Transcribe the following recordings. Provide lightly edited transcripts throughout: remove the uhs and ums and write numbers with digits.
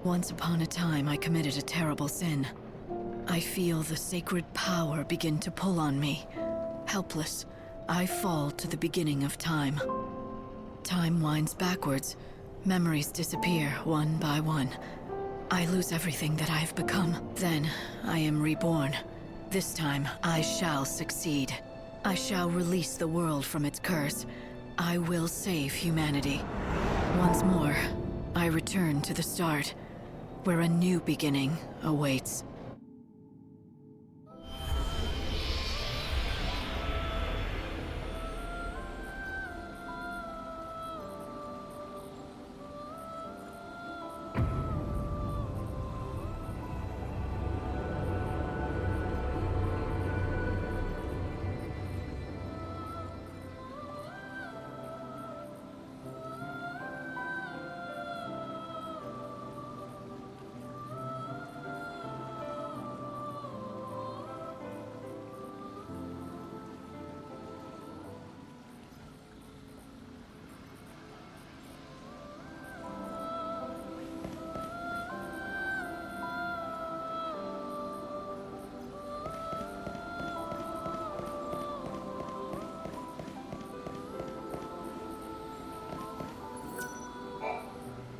Once upon a time, I committed a terrible sin. I feel the sacred power begin to pull on me. Helpless, I fall to the beginning of time. Time winds backwards. Memories disappear one by one. I lose everything that I've become. Then, I am reborn. This time, I shall succeed. I shall release the world from its curse. I will save humanity. Once more, I return to the start, where a new beginning awaits.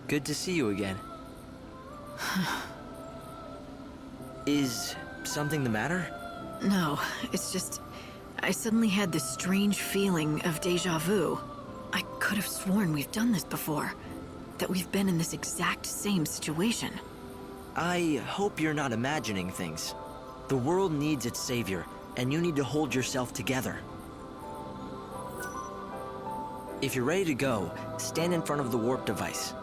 Good to see you again. Is something the matter? No, it's just... I suddenly had this strange feeling of déjà vu. I could have sworn we've done this before. That we've been in this exact same situation. I hope you're not imagining things. The world needs its savior, and you need to hold yourself together. If you're ready to go, stand in front of the warp device.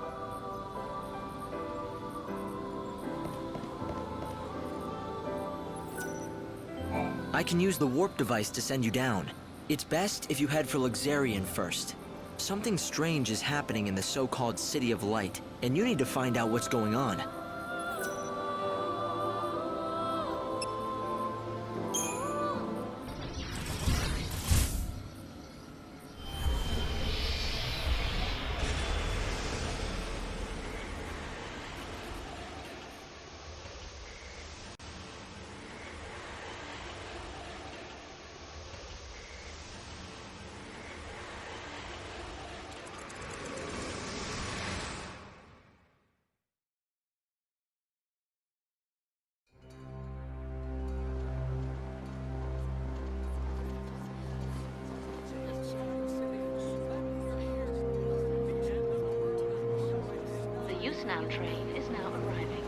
I can use the warp device to send you down. It's best if you head for Luxerion first. Something strange is happening in the so-called City of Light, and you need to find out what's going on. Now train is now arriving.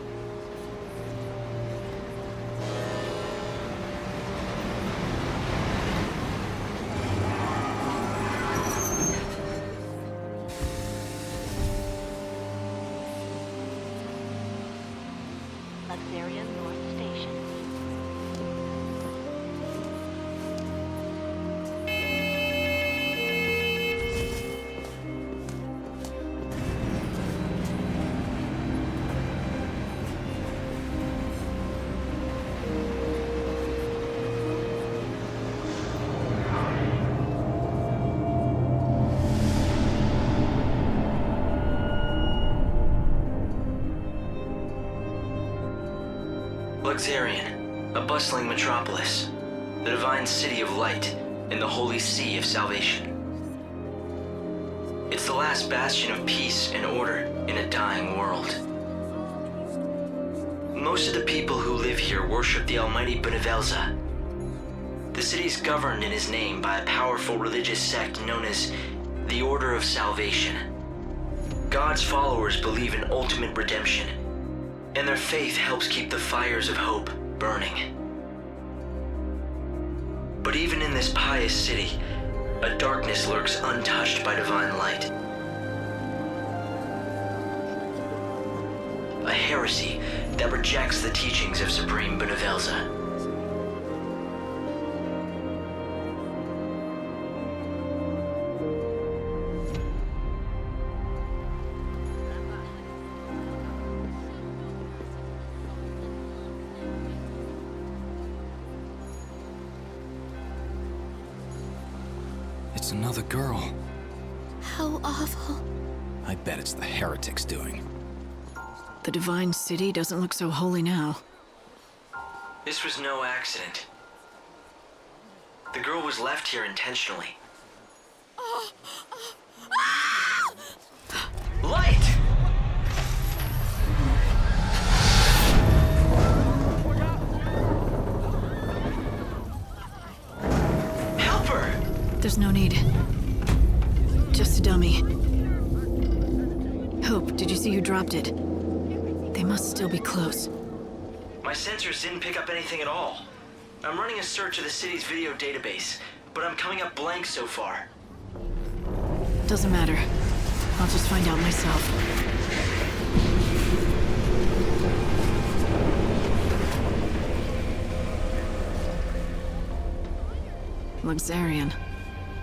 Luxerion North Station. Luxerion, a bustling metropolis, the divine city of light in the holy sea of salvation. It's the last bastion of peace and order in a dying world. Most of the people who live here worship the almighty Benevelza. The city is governed in his name by a powerful religious sect known as the Order of Salvation. God's followers believe in ultimate redemption, and their faith helps keep the fires of hope burning. But even in this pious city, a darkness lurks untouched by divine light. A heresy that rejects the teachings of Supreme Benevelza. It's another girl. How awful. I bet it's the heretic's doing. The Divine City doesn't look so holy now. This was no accident. The girl was left here intentionally. Light! Help her! There's no need. Just a dummy. Hope, did you see who dropped it? They must still be close. My sensors didn't pick up anything at all. I'm running a search of the city's video database, but I'm coming up blank so far. Doesn't matter. I'll just find out myself. Luxerion.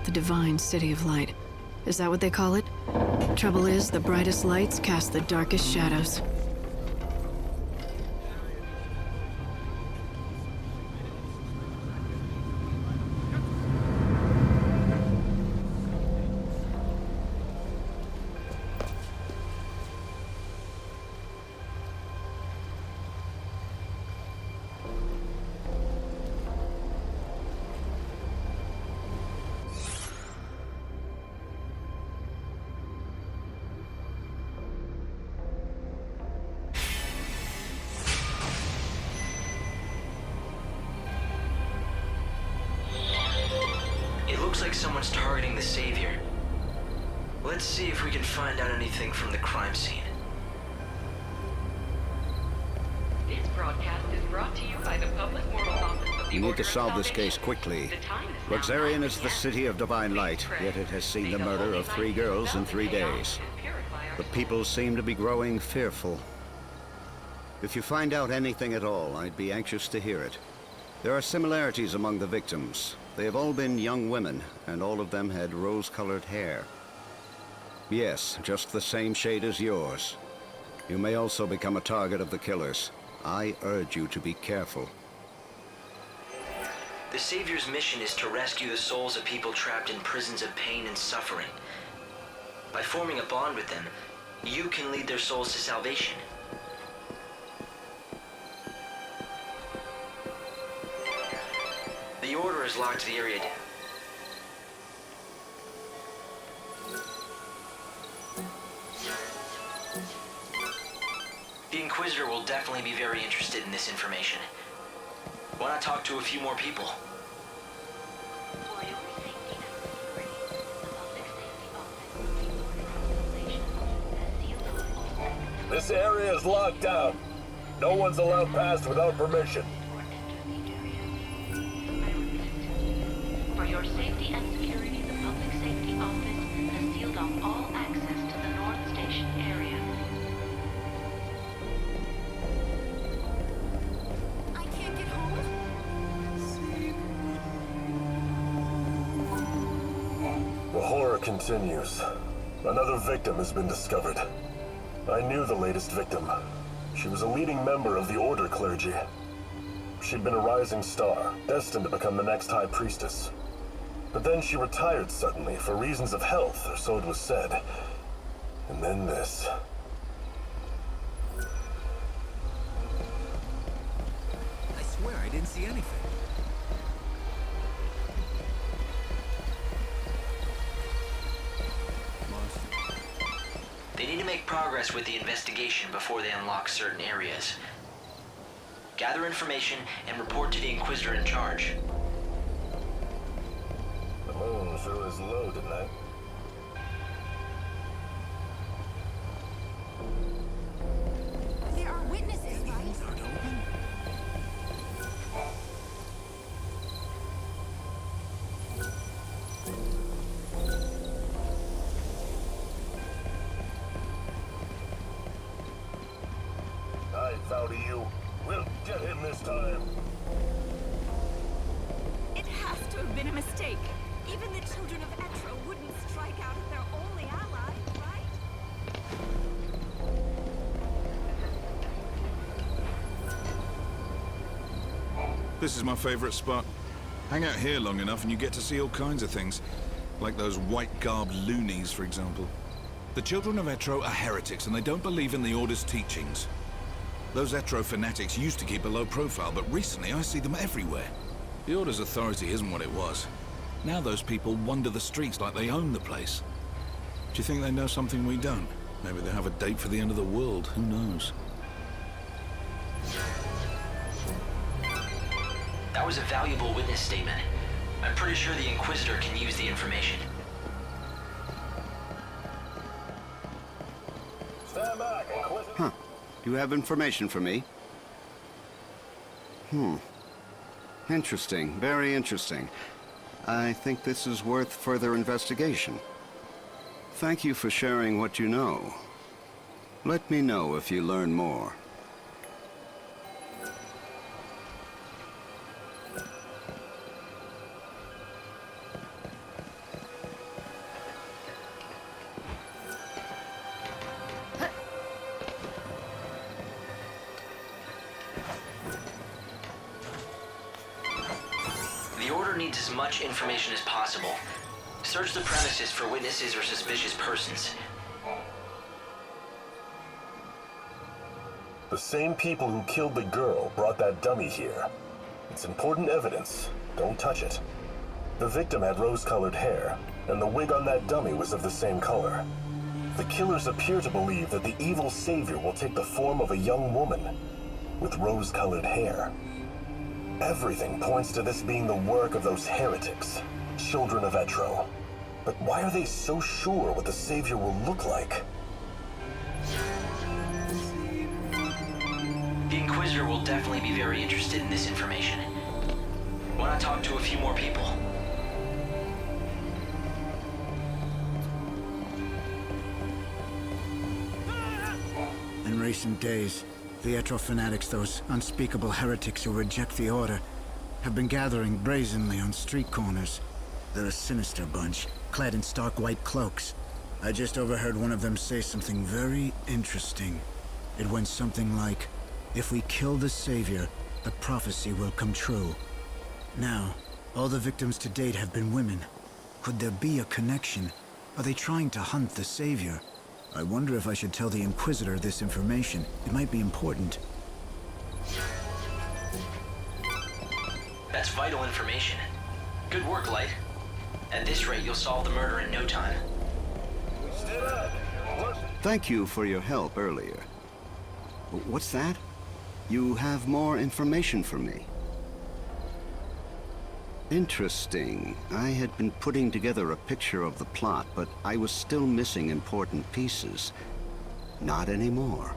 The Divine City of Light. Is that what they call it? Trouble is, the brightest lights cast the darkest shadows. Looks like someone's targeting the Savior. Let's see if we can find out anything from the crime scene. This broadcast is brought to you by the Public Morals Office of the We need Order to of solve this Salvation. case quickly. The time is now Luxerion is 9 the city of divine light, yet it has seen the murder of 3 girls in 3 days. The people seem to be growing fearful. If you find out anything at all, I'd be anxious to hear it. There are similarities among the victims. They have all been young women, and all of them had rose-colored hair. Yes, just the same shade as yours. You may also become a target of the killers. I urge you to be careful. The Savior's mission is to rescue the souls of people trapped in prisons of pain and suffering. By forming a bond with them, you can lead their souls to salvation. The Order has locked the area down. The Inquisitor will definitely be very interested in this information. Why not talk to a few more people? For your safety and security, the Public Safety Office of the Order of Salvation has sealed off all access This area is locked down. No one's allowed past without permission. for intermediaries. I repeat. For your safety and security, the Public Safety Office has sealed off all access to the North Station area. I can't get home. The horror continues. Another victim has been discovered. I knew the latest victim. She was a leading member of the Order clergy. She'd been a rising star, destined to become the next High Priestess. But then she retired suddenly for reasons of health, or so it was said. And then this. I swear I didn't see anything. They need to make progress with the investigation before they unlock certain areas. Gather information and report to the Inquisitor in charge. The moon sure is low tonight. There are witnesses, right? I vow to you, we'll get him this time. It has to have been a mistake. Even the children of Etra wouldn't strike out at their only ally, right? This is my favorite spot. Hang out here long enough and you get to see all kinds of things. Like those white-garbed loonies, for example. The children of Etro are heretics, and they don't believe in the Order's teachings. Those Etro fanatics used to keep a low profile, but recently I see them everywhere. The Order's authority isn't what it was. Now those people wander the streets like they own the place. Do you think they know something we don't? Maybe they have a date for the end of the world, who knows? That was a valuable witness statement. I'm pretty sure the Inquisitor can use the information. Stand back, Inquisitor. Huh. Do you have information for me? Interesting. Very interesting. I think this is worth further investigation. Thank you for sharing what you know. Let me know if you learn more. The Order needs as much information as possible. Search the premises for witnesses or suspicious persons. The same people who killed the girl brought that dummy here. It's important evidence. Don't touch it. The victim had rose-colored hair, and the wig on that dummy was of the same color. The killers appear to believe that the evil savior will take the form of a young woman with rose-colored hair. Everything points to this being the work of those heretics, children of Etro. But why are they so sure what the savior will look like? The Inquisitor will definitely be very interested in this information. Why not talk to a few more people? In recent days, the Etro fanatics, those unspeakable heretics who reject the Order, have been gathering brazenly on street corners. They're a sinister bunch, clad in stark white cloaks. I just overheard one of them say something very interesting. It went something like, if we kill the Savior, the prophecy will come true. Now, all the victims to date have been women. Could there be a connection? Are they trying to hunt the Savior? I wonder if I should tell the Inquisitor this information. It might be important. That's vital information. Good work, Light. At this rate, you'll solve the murder in no time. Thank you for your help earlier. What's that? You have more information for me. Interesting. I had been putting together a picture of the plot, but I was still missing important pieces. Not anymore.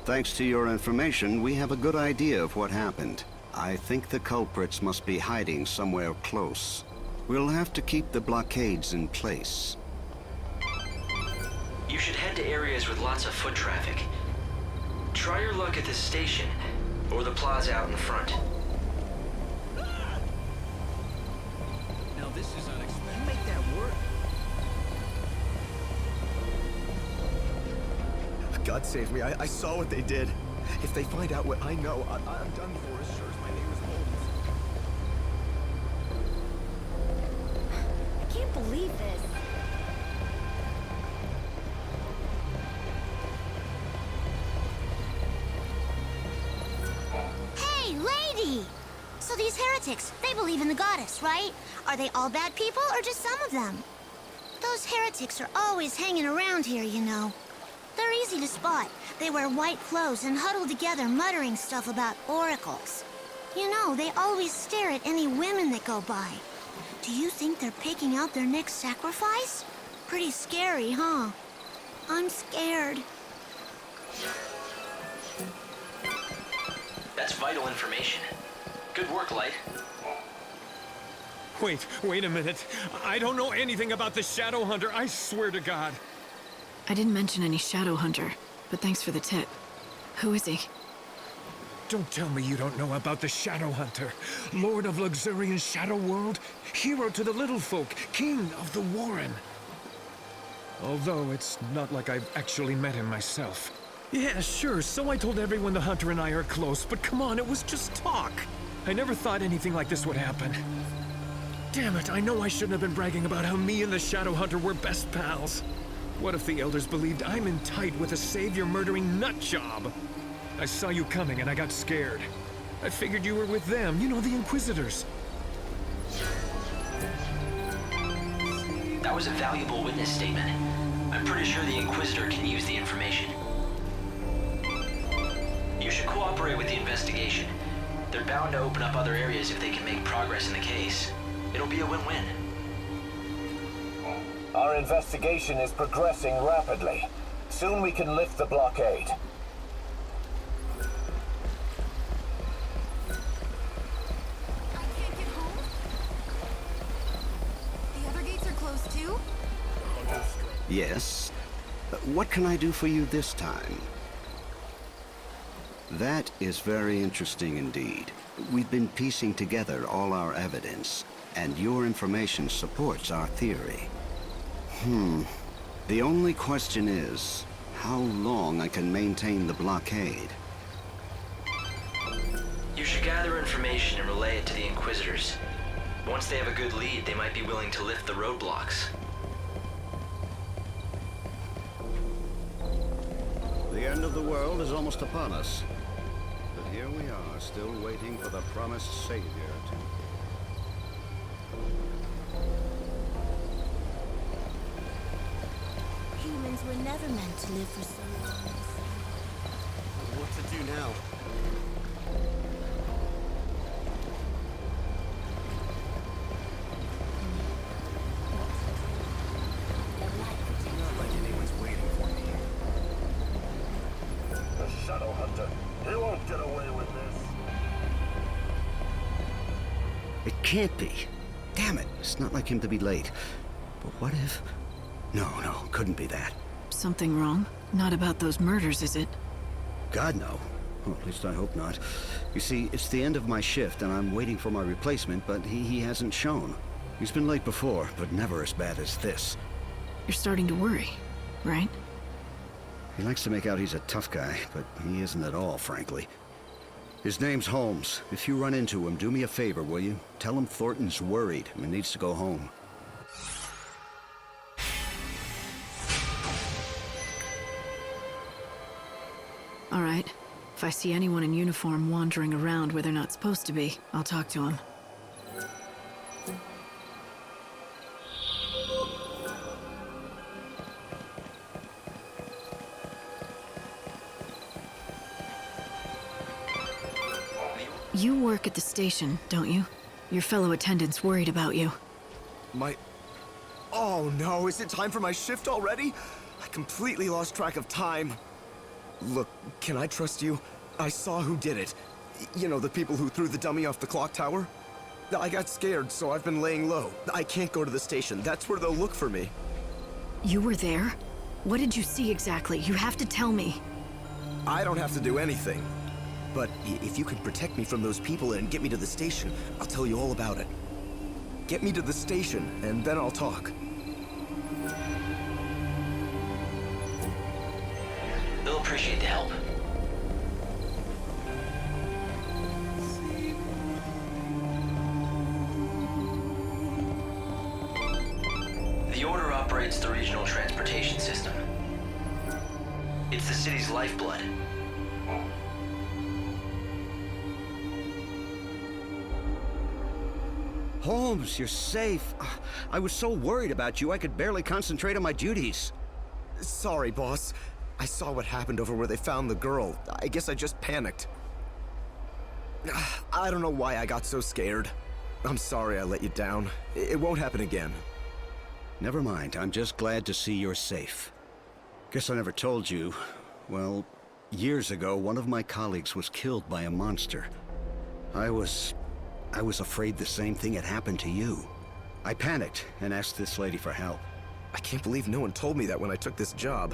Thanks to your information, we have a good idea of what happened. I think the culprits must be hiding somewhere close. We'll have to keep the blockades in place. You should head to areas with lots of foot traffic. Try your luck at the station, or the plaza out in front. Now this is unexpected. You make that work? God save me, I saw what they did. If they find out what I know, I'm done for as sure as my name is Holmes. I can't believe this. Hey, lady! So these heretics, they believe in the goddess, right? Are they all bad people, or just some of them? Those heretics are always hanging around here, you know. They're easy to spot. They wear white clothes and huddle together muttering stuff about oracles. You know, they always stare at any women that go by. Do you think they're picking out their next sacrifice? Pretty scary, huh? I'm scared. That's vital information. Good work, Light. Wait a minute. I don't know anything about the Shadow Hunter, I swear to God. I didn't mention any Shadow Hunter, but thanks for the tip. Who is he? Don't tell me you don't know about the Shadow Hunter. Lord of Luxerion's Shadow World, hero to the little folk, king of the Warren. Although it's not like I've actually met him myself. Yeah, sure, so I told everyone the Hunter and I are close, but come on, it was just talk. I never thought anything like this would happen. Damn it, I know I shouldn't have been bragging about how me and the Shadow Hunter were best pals. What if the elders believed I'm in tight with a savior-murdering nutjob? I saw you coming and I got scared. I figured you were with them, you know, the Inquisitors. That was a valuable witness statement. I'm pretty sure the Inquisitor can use the information. You should cooperate with the investigation. They're bound to open up other areas if they can make progress in the case. It'll be a win-win. Our investigation is progressing rapidly. Soon we can lift the blockade. I can't get home? The other gates are closed too? Yes. What can I do for you this time? That is very interesting indeed. We've been piecing together all our evidence, and your information supports our theory. The only question is, how long I can maintain the blockade? You should gather information and relay it to the Inquisitors. Once they have a good lead, they might be willing to lift the roadblocks. The end of the world is almost upon us. But here we are, still waiting for the promised savior to... Humans were never meant to live for so long. What to do now? Not like anyone's waiting for me. The Shadow Hunter. He won't get away with this. It can't be. Damn it, it's not like him to be late. But what if... No, couldn't be that. Something wrong? Not about those murders, is it? God, no. Well, at least I hope not. You see, it's the end of my shift, and I'm waiting for my replacement, but he hasn't shown. He's been late before, but never as bad as this. You're starting to worry, right? He likes to make out he's a tough guy, but he isn't at all, frankly. His name's Holmes. If you run into him, do me a favor, will you? Tell him Thornton's worried and needs to go home. All right. If I see anyone in uniform wandering around where they're not supposed to be, I'll talk to them. You work at the station, don't you? Your fellow attendant's worried about you. Oh no, is it time for my shift already? I completely lost track of time. Look, can I trust you? I saw who did it. You know, the people who threw the dummy off the clock tower? I got scared, so I've been laying low. I can't go to the station. That's where they'll look for me. You were there? What did you see exactly? You have to tell me. I don't have to do anything. But if you can protect me from those people and get me to the station, I'll tell you all about it. Get me to the station, and then I'll talk. They'll appreciate the help. The Order operates the regional transportation system. It's the city's lifeblood. Holmes, you're safe. I was so worried about you, I could barely concentrate on my duties. Sorry, boss. I saw what happened over where they found the girl. I guess I just panicked. I don't know why I got so scared. I'm sorry I let you down. It won't happen again. Never mind, I'm just glad to see you're safe. Guess I never told you. Well, years ago, one of my colleagues was killed by a monster. I was afraid the same thing had happened to you. I panicked and asked this lady for help. I can't believe no one told me that when I took this job.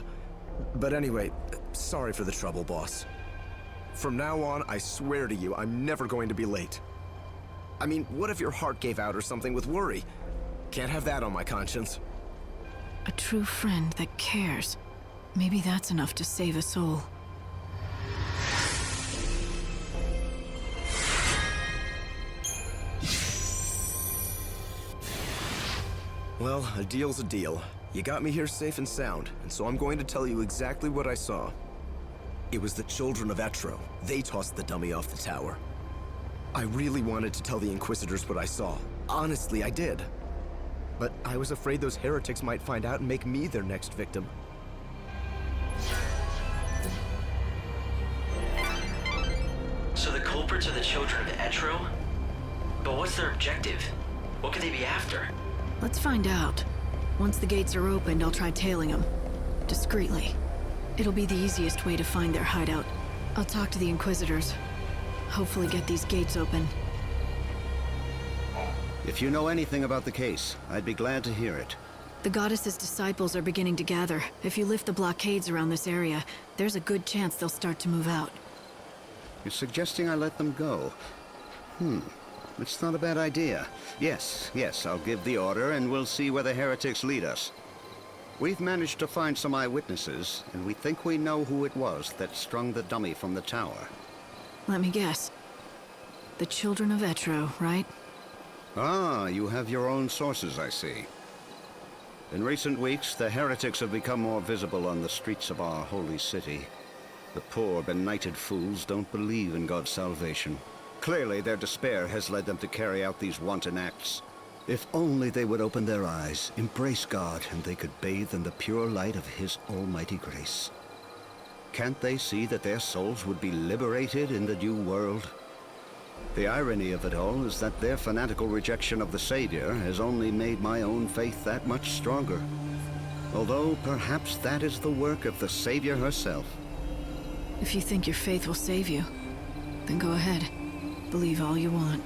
But anyway, sorry for the trouble, boss. From now on, I swear to you, I'm never going to be late. I mean, what if your heart gave out or something with worry? Can't have that on my conscience. A true friend that cares. Maybe that's enough to save a soul. Well, a deal's a deal. You got me here safe and sound, and so I'm going to tell you exactly what I saw. It was the children of Etro. They tossed the dummy off the tower. I really wanted to tell the Inquisitors what I saw. Honestly, I did. But I was afraid those heretics might find out and make me their next victim. So the culprits are the children of Etro? But what's their objective? What could they be after? Let's find out. Once the gates are opened, I'll try tailing them. Discreetly. It'll be the easiest way to find their hideout. I'll talk to the Inquisitors. Hopefully get these gates open. If you know anything about the case, I'd be glad to hear it. The goddess's disciples are beginning to gather. If you lift the blockades around this area, there's a good chance they'll start to move out. You're suggesting I let them go? It's not a bad idea. Yes, I'll give the order and we'll see where the heretics lead us. We've managed to find some eyewitnesses, and we think we know who it was that strung the dummy from the tower. Let me guess. The children of Etro, right? Ah, you have your own sources, I see. In recent weeks, the heretics have become more visible on the streets of our holy city. The poor, benighted fools don't believe in God's salvation. Clearly, their despair has led them to carry out these wanton acts. If only they would open their eyes, embrace God, and they could bathe in the pure light of His almighty grace. Can't they see that their souls would be liberated in the new world? The irony of it all is that their fanatical rejection of the Savior has only made my own faith that much stronger. Although perhaps that is the work of the Savior herself. If you think your faith will save you, then go ahead. Believe all you want.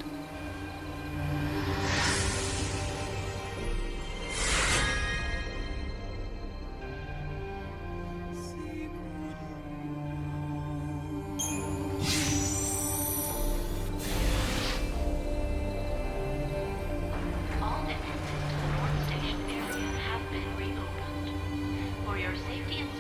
All entrances to the North Station area have been reopened. For your safety and